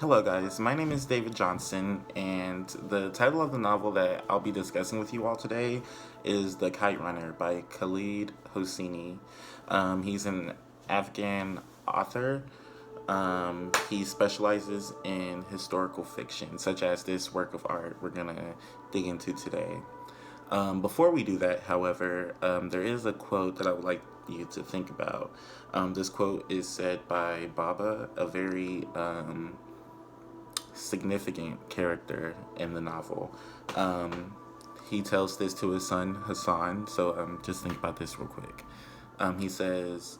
Hello, guys. My name is David Johnson, and the title of the novel that I'll be discussing with you all today is The Kite Runner by Khaled Hosseini. He's an Afghan author. He specializes in historical fiction, such as this work of art we're going to dig into today. Before we do that, however, there is a quote that I would like you to think about. This quote is said by Baba, a very significant character in the novel. He tells this to his son Hassan, so just think about this real quick. He says,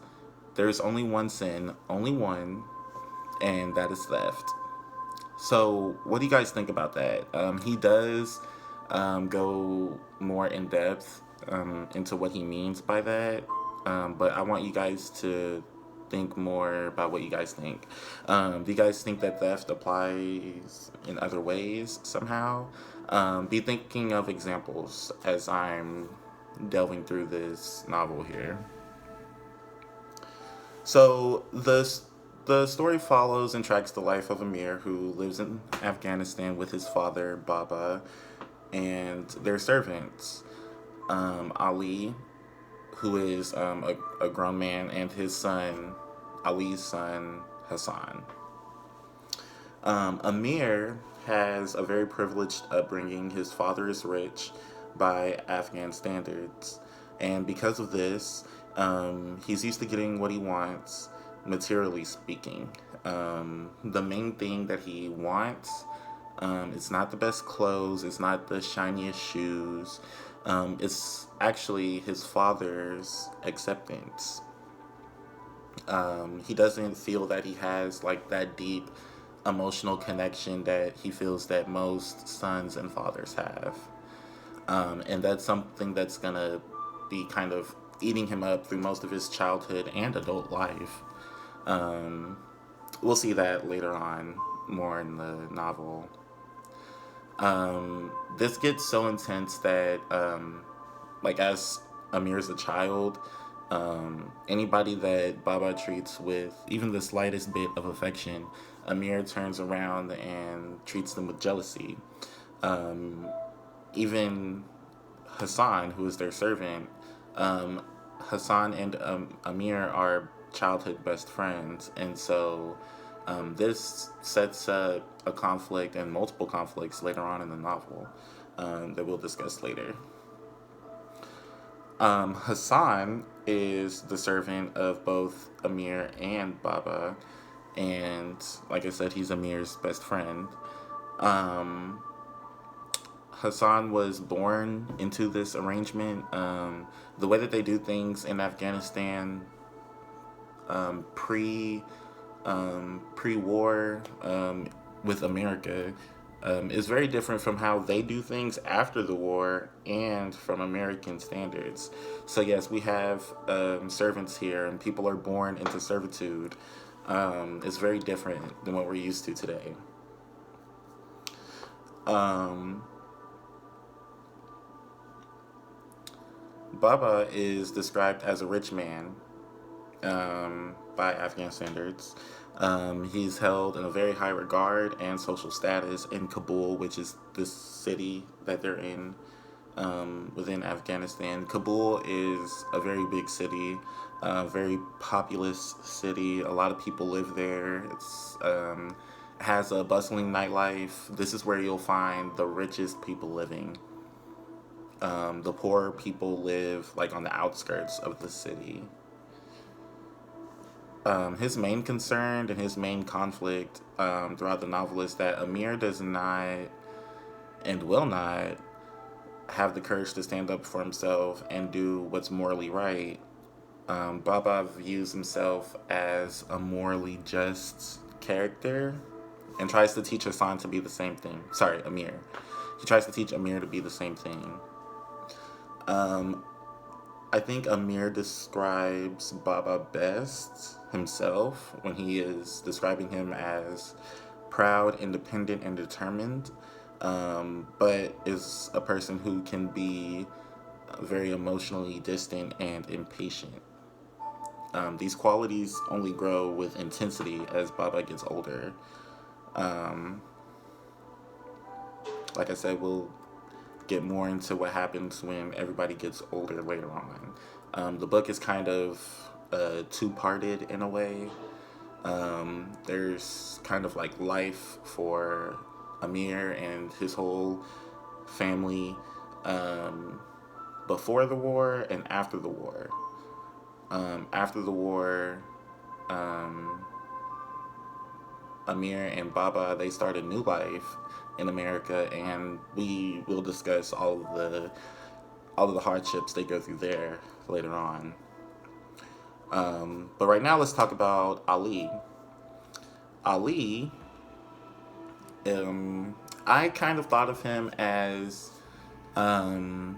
"There's only one sin, only one, and that is theft." So, what do you guys think about that? He does go more in depth into what he means by that, but I want you guys to think more about what you guys think. Do you guys think that theft applies in other ways somehow? Be thinking of examples as I'm delving through this novel here. So the story follows and tracks the life of Amir, who lives in Afghanistan with his father Baba and their servants, Ali, who is a grown man, and his son, Ali's son, Hassan. Amir has a very privileged upbringing. His father is rich by Afghan standards, and because of this, he's used to getting what he wants, materially speaking. The main thing that he wants, it's not the best clothes, it's not the shiniest shoes, it's actually his father's acceptance. He doesn't feel that he has like that deep emotional connection that he feels that most sons and fathers have. And that's something that's gonna be kind of eating him up through most of his childhood and adult life. We'll see that later on more in the novel. This gets so intense that, like, as Amir's a child, anybody that Baba treats with even the slightest bit of affection, Amir turns around and treats them with jealousy. Even Hassan, who is their servant, Hassan and Amir are childhood best friends, and so this sets up a conflict and multiple conflicts later on in the novel that we'll discuss later. Hassan is the servant of both Amir and Baba, and like I said, he's Amir's best friend. Hassan was born into this arrangement. The way that they do things in Afghanistan pre pre-war with America is very different from how they do things after the war and from American standards. So yes, we have servants here, and people are born into servitude. It's very different than what we're used to today. Baba is described as a rich man by Afghan standards. He's held in a very high regard and social status in Kabul, which is the city that they're in within Afghanistan. Kabul is a very big city, a very populous city. A lot of people live there. It's has a bustling nightlife. This is where you'll find the richest people living. The poor people live like on the outskirts of the city. His main concern and his main conflict throughout the novel is that Amir does not and will not have the courage to stand up for himself and do what's morally right. Baba views himself as a morally just character and tries to teach Hassan to be the same thing. Sorry, Amir. He tries to teach Amir to be the same thing. I think Amir describes Baba best himself when he is describing him as proud, independent, and determined, but is a person who can be very emotionally distant and impatient. These qualities only grow with intensity as Baba gets older. Um, like I said, we'll get more into what happens when everybody gets older later on. The book is kind of two-parted in a way. There's kind of like life for Amir and his whole family um, before the war and after the war. After the war, um, Amir and Baba, they start a new life in America, and we will discuss all of the hardships they go through there later on. But right now, let's talk about Ali. Ali, I kind of thought of him as um,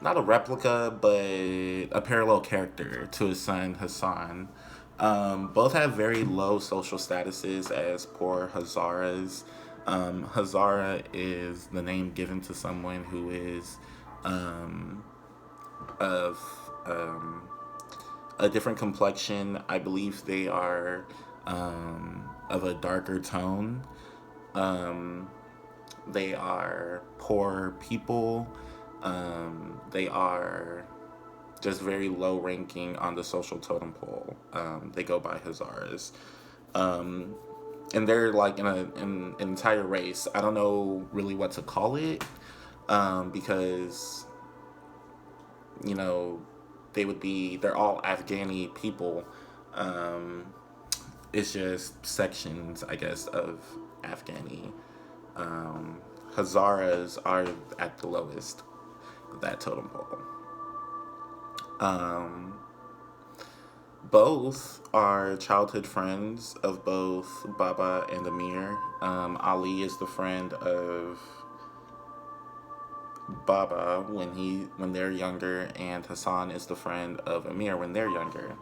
not a replica, but a parallel character to his son Hassan. Both have very low social statuses as poor Hazaras. Hazara is the name given to someone who is um, of a different complexion. I believe they are of a darker tone. Um, they are poor people. They are just very low ranking on the social totem pole. They go by Hazaras. Um, and they're like in an entire race. I don't know really what to call it because, you know, they're all Afghani people. Um, it's just sections, I guess, of Afghani. Um, Hazaras are at the lowest of that totem pole. Um, Both are childhood friends of both Baba and Amir. Ali is the friend of Baba when they're younger, and Hassan is the friend of Amir when they're younger.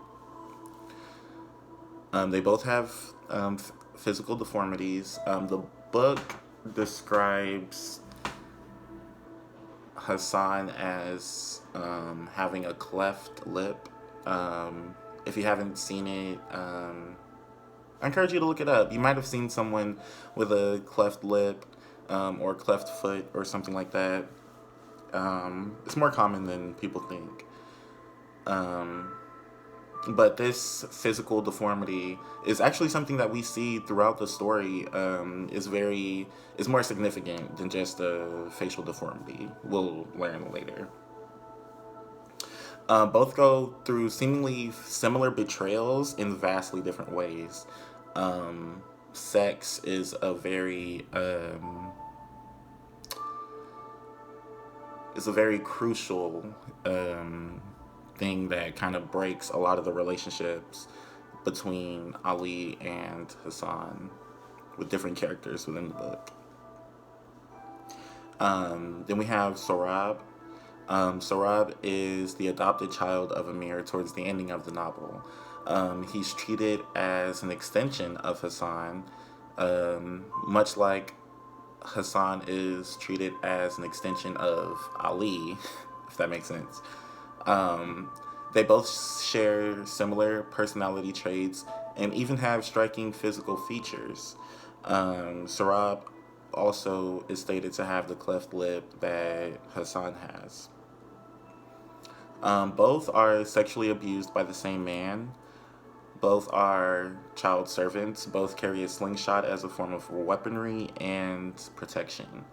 They both have physical deformities. The book describes Hassan as having a cleft lip. If you haven't seen it, I encourage you to look it up. You might have seen someone with a cleft lip or cleft foot or something like that. It's more common than people think. But this physical deformity is actually something that we see throughout the story. Is more significant than just a facial deformity. We'll learn later. Both go through seemingly similar betrayals in vastly different ways. Sex is a very crucial thing that kind of breaks a lot of the relationships between Ali and Hassan with different characters within the book. Then we have Sorab. Sorab is the adopted child of Amir towards the ending of the novel. He's treated as an extension of Hassan, much like Hassan is treated as an extension of Ali, if that makes sense. They both share similar personality traits and even have striking physical features. Sarab also is stated to have the cleft lip that Hassan has. Both are sexually abused by the same man. Both are child servants. Both carry a slingshot as a form of weaponry and protection.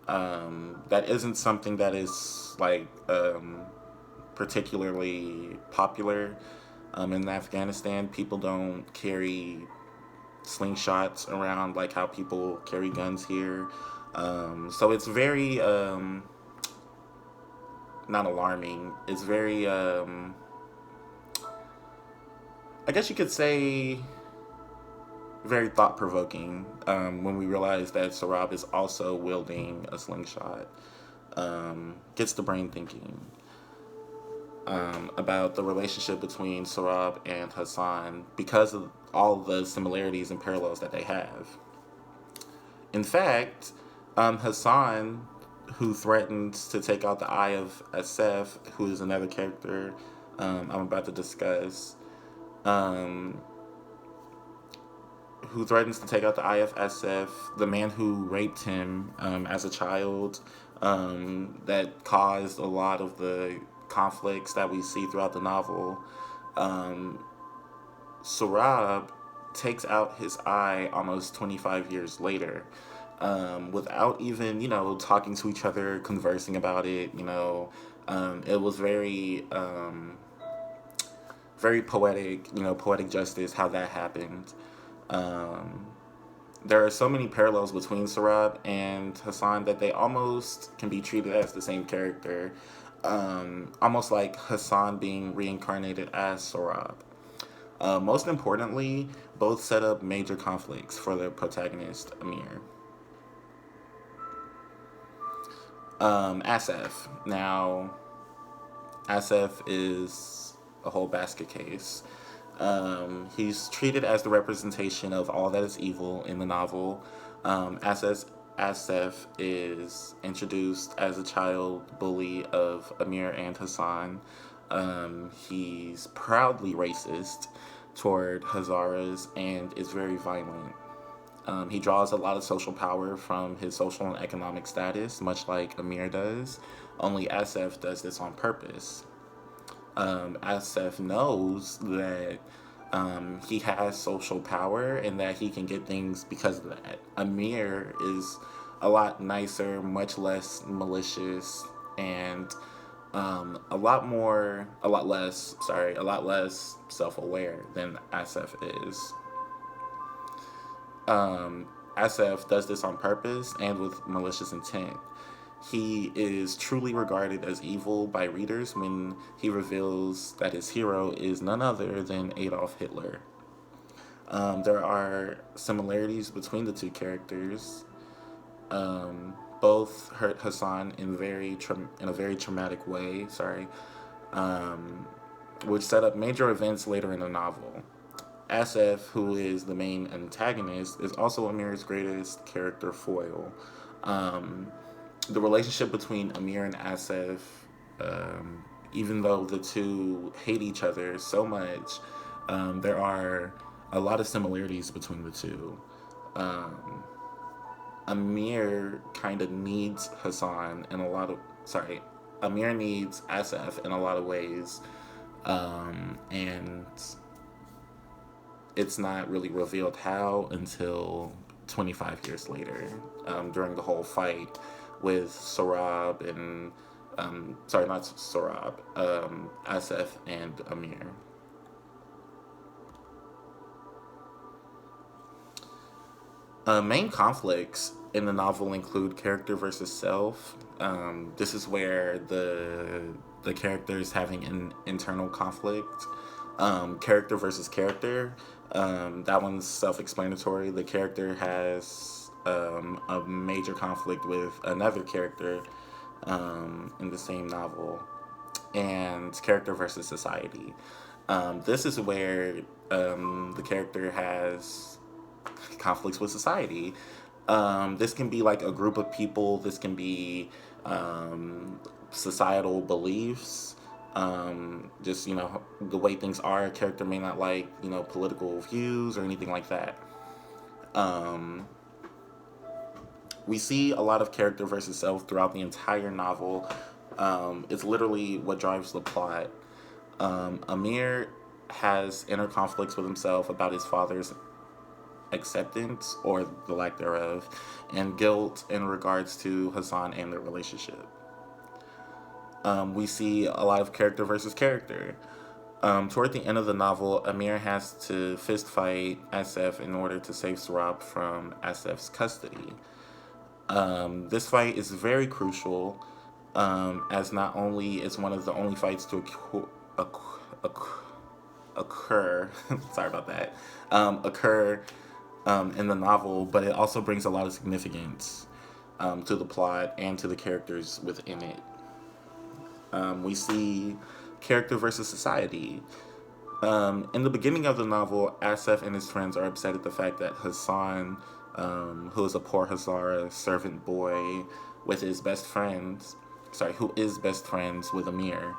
That isn't something that is like particularly popular in Afghanistan. People don't carry slingshots around like how people carry guns here. So it's very not alarming. It's very I guess you could say very thought-provoking when we realize that Sarab is also wielding a slingshot. Gets the brain thinking about the relationship between Sarab and Hassan because of all the similarities and parallels that they have. In fact, Hassan, who threatens to take out the eye of Asef, who is another character I'm about to discuss, who threatens to take out the IFSF, the man who raped him as a child, that caused a lot of the conflicts that we see throughout the novel. Um, Sorab takes out his eye almost 25 years later, without even, talking to each other, conversing about it. It was very poetic, poetic justice, how that happened. Um, there are so many parallels between Sorab and Hassan that they almost can be treated as the same character. Almost like Hassan being reincarnated as Sorab. Most importantly, both set up major conflicts for the protagonist, Amir. Asif. Now, Asif is a whole basket case. He's treated as the representation of all that is evil in the novel. Asif is introduced as a child bully of Amir and Hassan. He's proudly racist toward Hazaras and is very violent. He draws a lot of social power from his social and economic status, much like Amir does. Only Asif does this on purpose. Asif knows that he has social power and that he can get things because of that. Amir is a lot nicer, much less malicious, and a lot less self-aware than Asif is. Asif does this on purpose and with malicious intent. He is truly regarded as evil by readers when he reveals that his hero is none other than Adolf Hitler. There are similarities between the two characters. Both hurt Hassan in a very traumatic way. Which set up major events later in the novel. Asif, who is the main antagonist, is also Amir's greatest character foil. The relationship between Amir and Asif, even though the two hate each other so much, there are a lot of similarities between the two. Amir kind of needs Amir needs Asif in a lot of ways, and it's not really revealed how until 25 years later, during the whole fight with Sorab and not Sorab, Asif and Amir. Main conflicts in the novel include character versus self. This is where the characters having an internal conflict. Character versus character. That one's self-explanatory. The character has a major conflict with another character in the same novel. And character versus society. This is where the character has conflicts with society. This can be like a group of people. This can be societal beliefs. Just, the way things are. A character may not like, political views or anything like that. We see a lot of character versus self throughout the entire novel. It's literally what drives the plot. Amir has inner conflicts with himself about his father's acceptance, or the lack thereof, and guilt in regards to Hassan and their relationship. We see a lot of character versus character. Toward the end of the novel, Amir has to fist fight Asif in order to save Sorab from Asif's custody. This fight is very crucial, as not only is one of the only fights to occur sorry about that, occur in the novel, but it also brings a lot of significance to the plot and to the characters within it. We see character versus society. In the beginning of the novel, Asif and his friends are upset at the fact that Hassan, who is a poor Hazara servant boy who is best friends with Amir,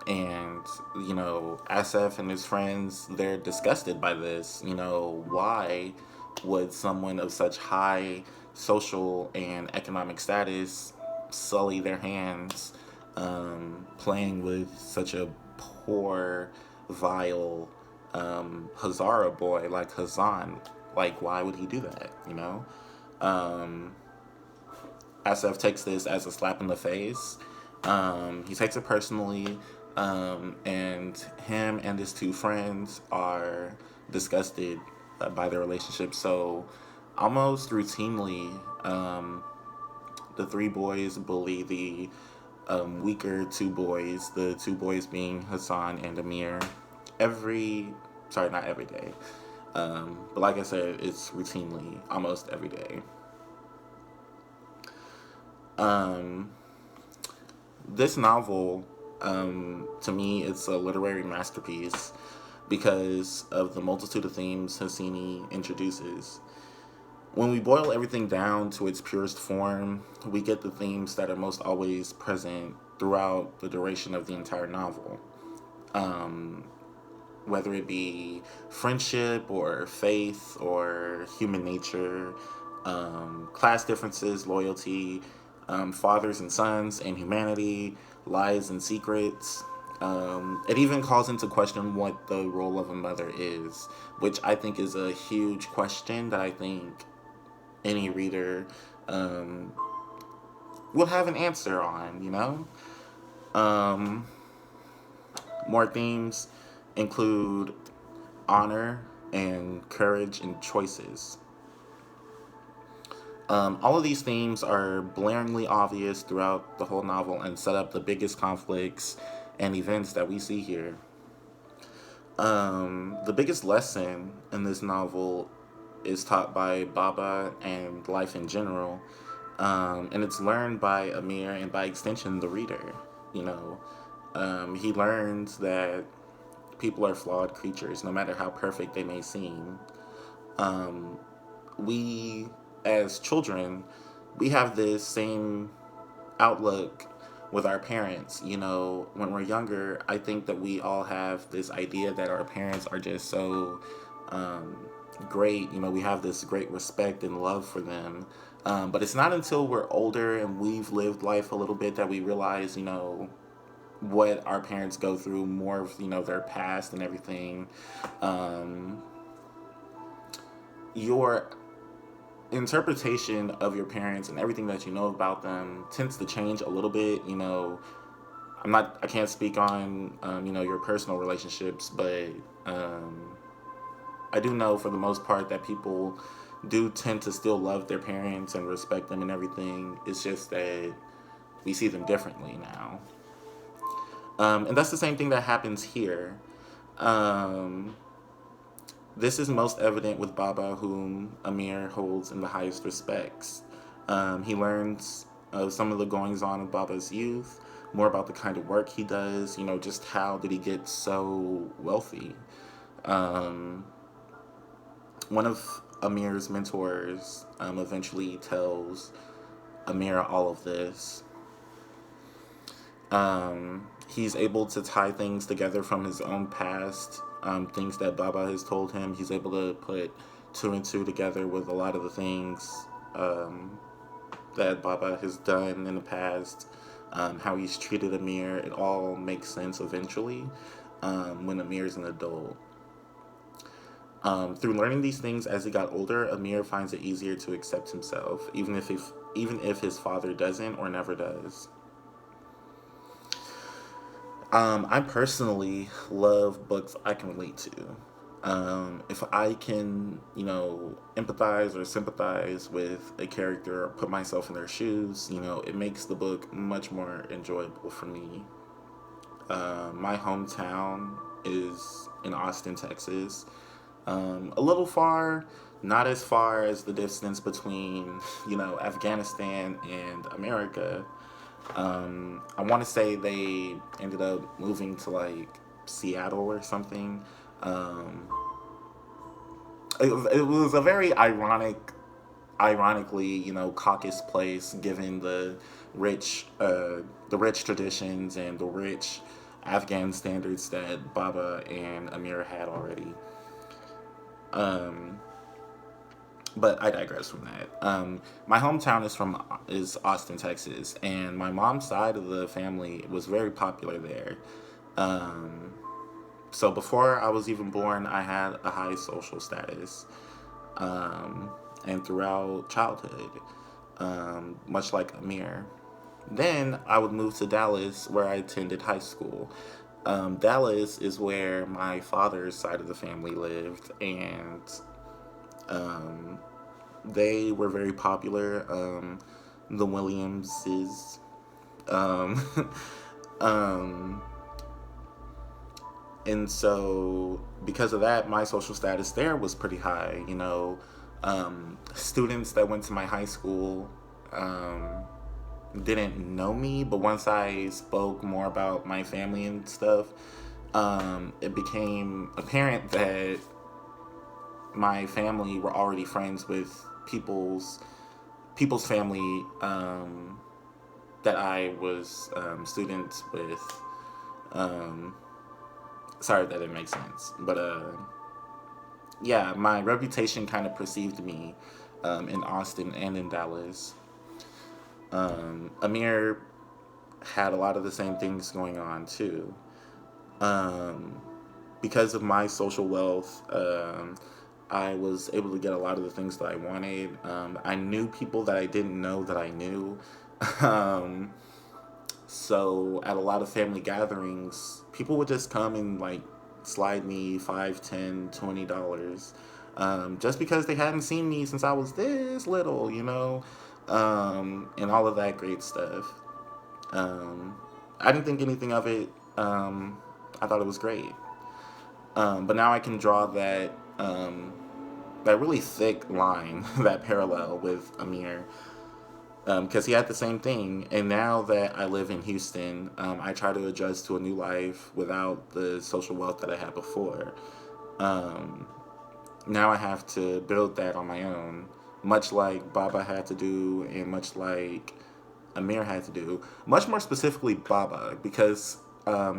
And, SF and his friends, they're disgusted by this. Why would someone of such high social and economic status sully their hands playing with such a poor, vile Hazara boy like Hazan? Like, why would he do that? Um, SF takes this as a slap in the face. He takes it personally, and him and his two friends are disgusted by their relationship. So, almost routinely, the three boys bully the weaker two boys, the two boys being Hassan and Amir, not every day. But like I said, it's routinely, almost every day. This novel, to me, it's a literary masterpiece because of the multitude of themes Hosseini introduces. When we boil everything down to its purest form, we get the themes that are most always present throughout the duration of the entire novel. Whether it be friendship or faith or human nature, class differences, loyalty, fathers and sons and humanity, lies and secrets. It even calls into question what the role of a mother is, which I think is a huge question that I think any reader will have an answer on. More themes include honor and courage and choices. All of these themes are blaringly obvious throughout the whole novel and set up the biggest conflicts and events that we see here. The biggest lesson in this novel is taught by Baba and life in general, and it's learned by Amir and by extension the reader. He learns that people are flawed creatures, no matter how perfect they may seem. We, as children, we have this same outlook with our parents. When we're younger, I think that we all have this idea that our parents are just so great. We have this great respect and love for them. But it's not until we're older and we've lived life a little bit that we realize, what our parents go through, more of, their past and everything. Your interpretation of your parents and everything that you know about them tends to change a little bit. I can't speak on, your personal relationships, but I do know for the most part that people do tend to still love their parents and respect them and everything. It's just that we see them differently now. And that's the same thing that happens here. This is most evident with Baba, whom Amir holds in the highest respects. He learns of some of the goings on of Baba's youth, more about the kind of work he does, just how did he get so wealthy. One of Amir's mentors eventually tells Amir all of this. He's able to tie things together from his own past, things that Baba has told him. He's able to put two and two together with a lot of the things that Baba has done in the past, how he's treated Amir. It all makes sense eventually when Amir's an adult. Through learning these things as he got older, Amir finds it easier to accept himself, even if his father doesn't or never does. I personally love books I can relate to. If I can, empathize or sympathize with a character or put myself in their shoes, it makes the book much more enjoyable for me. My hometown is in Austin, Texas. A little far, not as far as the distance between, Afghanistan and America. I want to say they ended up moving to like Seattle or something. It was a very ironically, caucus place given the rich traditions and the rich Afghan standards that Baba and Amir had already. Um, but I digress from that. My hometown is Austin, Texas, and my mom's side of the family was very popular there. Um, so before I was even born, I had a high social status, um, and throughout childhood, much like Amir. Then I would move to Dallas, where I attended high school. Dallas is where my father's side of the family lived, and um, they were very popular. The Williamses. Um, um, and so, because of that, my social status there was pretty high. Students that went to my high school didn't know me, but once I spoke more about my family and stuff, it became apparent that my family were already friends with people's family that I was students with. Um, Sorry if that didn't make sense, but yeah, my reputation kind of perceived me in Austin and in Dallas. Amir had a lot of the same things going on too. Um, because of my social wealth, I was able to get a lot of the things that I wanted. I knew people that I didn't know that I knew. um, so at a lot of family gatherings, people would just come and like slide me 5, 10, $20, just because they hadn't seen me since I was this little, and all of that great stuff. Um, I didn't think anything of it. I thought it was great. But now I can draw that really thick line, that parallel with Amir, because he had the same thing. And now that I live in Houston, I try to adjust to a new life without the social wealth that I had before. Um, Now I have to build that on my own, much like Baba had to do, and much like Amir had to do. Much more specifically, Baba, because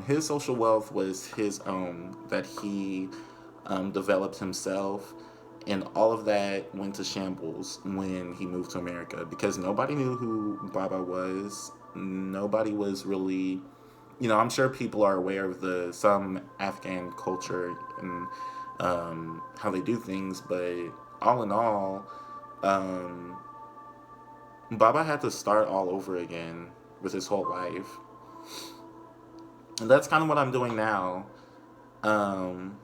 his social wealth was his own, that he developed himself, and all of that went to shambles when he moved to America because nobody knew who Baba was. Nobody was really, I'm sure people are aware of the some Afghan culture and how they do things, but all in all, um, Baba had to start all over again with his whole life. And that's kind of what I'm doing now. Um,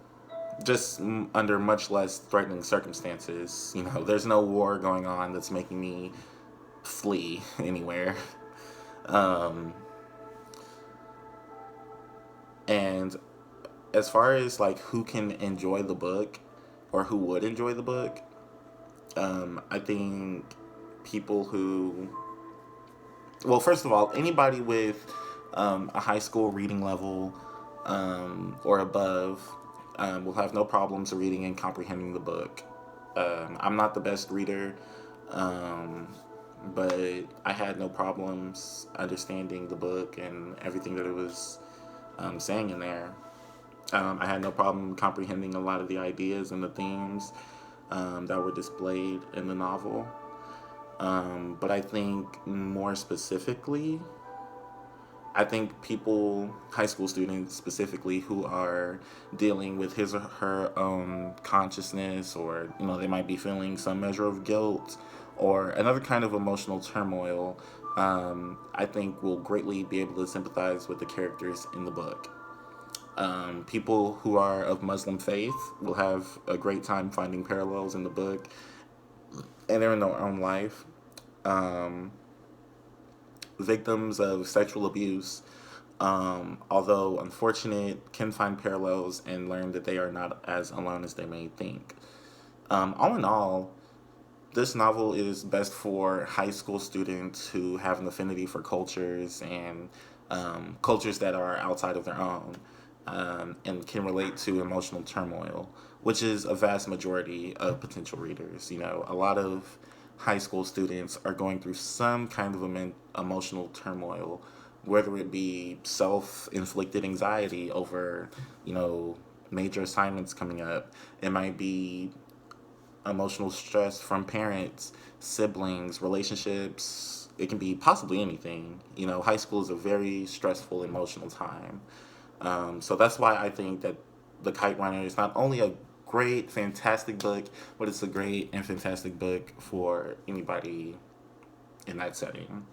just under much less threatening circumstances. There's no war going on that's making me flee anywhere. Um, and as far as like who can enjoy the book or who would enjoy the book, I think people who, well, first of all, anybody with a high school reading level or above will have no problems reading and comprehending the book. I'm not the best reader, um, but I had no problems understanding the book and everything that it was saying in there. I had no problem comprehending a lot of the ideas and the themes that were displayed in the novel. But I think more specifically, I think people, high school students specifically, who are dealing with his or her own consciousness, or, they might be feeling some measure of guilt or another kind of emotional turmoil, I think will greatly be able to sympathize with the characters in the book. People who are of Muslim faith will have a great time finding parallels in the book and they're in their own life. Um, Victims of sexual abuse, although unfortunate, can find parallels and learn that they are not as alone as they may think. All in all, this novel is best for high school students who have an affinity for cultures and cultures that are outside of their own, and can relate to emotional turmoil, which is a vast majority of potential readers. A lot of high school students are going through some kind of emotional turmoil whether it be self-inflicted anxiety over, major assignments coming up. It might be emotional stress from parents, siblings, relationships. It can be possibly anything. High school is a very stressful, emotional time. So that's why I think that The Kite Runner is not only a great, fantastic book, but it's a great and fantastic book for anybody in that setting.